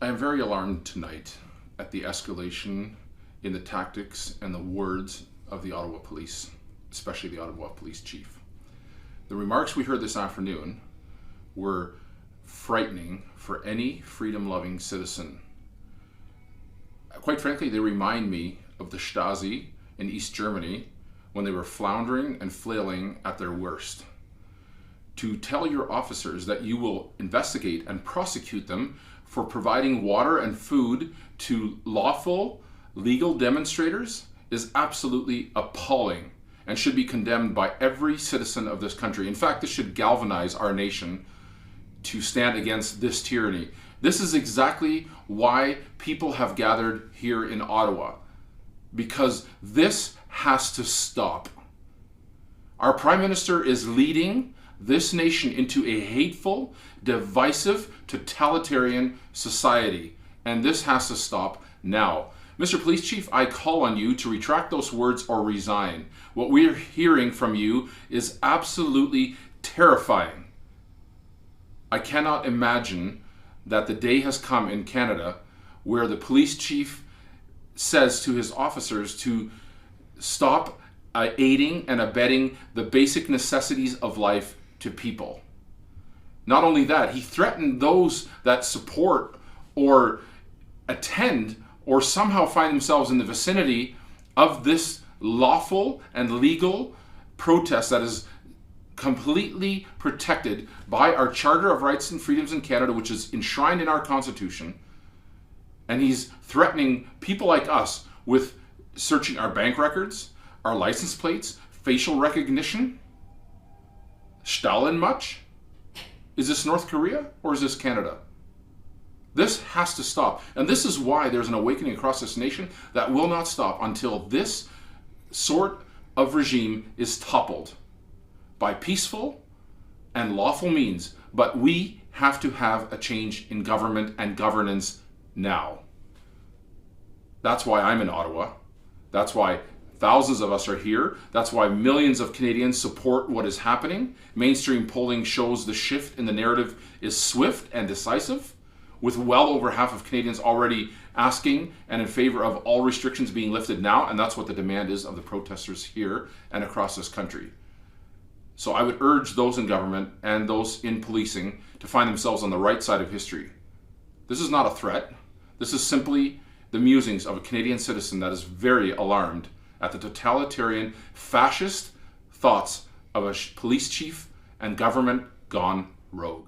I am very alarmed tonight at the escalation in the tactics and the words of the Ottawa Police, especially the Ottawa Police Chief. The remarks we heard this afternoon were frightening for any freedom-loving citizen. Quite frankly, they remind me of the Stasi in East Germany when they were floundering and flailing at their worst. To tell your officers that you will investigate and prosecute them for providing water and food to lawful, legal demonstrators is absolutely appalling and should be condemned by every citizen of this country. In fact, this should galvanize our nation to stand against this tyranny. This is exactly why people have gathered here in Ottawa, because this has to stop. Our Prime Minister is leading this nation into a hateful, divisive, totalitarian society, and this has to stop now. Mr. Police Chief, I call on you to retract those words or resign. What we're hearing from you is absolutely terrifying. I cannot imagine that the day has come in Canada where the police chief says to his officers to stop aiding and abetting the basic necessities of life to people. Not only that, he threatened those that support or attend or somehow find themselves in the vicinity of this lawful and legal protest that is completely protected by our Charter of Rights and Freedoms in Canada, which is enshrined in our Constitution. And he's threatening people like us with searching our bank records, our license plates, facial recognition. Stalin much? Is this North Korea or is this Canada? This has to stop. And this is why there's an awakening across this nation that will not stop until this sort of regime is toppled by peaceful and lawful means. But we have to have a change in government and governance now. That's why I'm in Ottawa. That's why thousands of us are here. That's why millions of Canadians support what is happening. Mainstream polling shows the shift in the narrative is swift and decisive, with well over half of Canadians already asking and in favor of all restrictions being lifted now, and that's what the demand is of the protesters here and across this country. So I would urge those in government and those in policing to find themselves on the right side of history. This is not a threat. This is simply the musings of a Canadian citizen that is very alarmed at the totalitarian, fascist thoughts of a police chief and government gone rogue.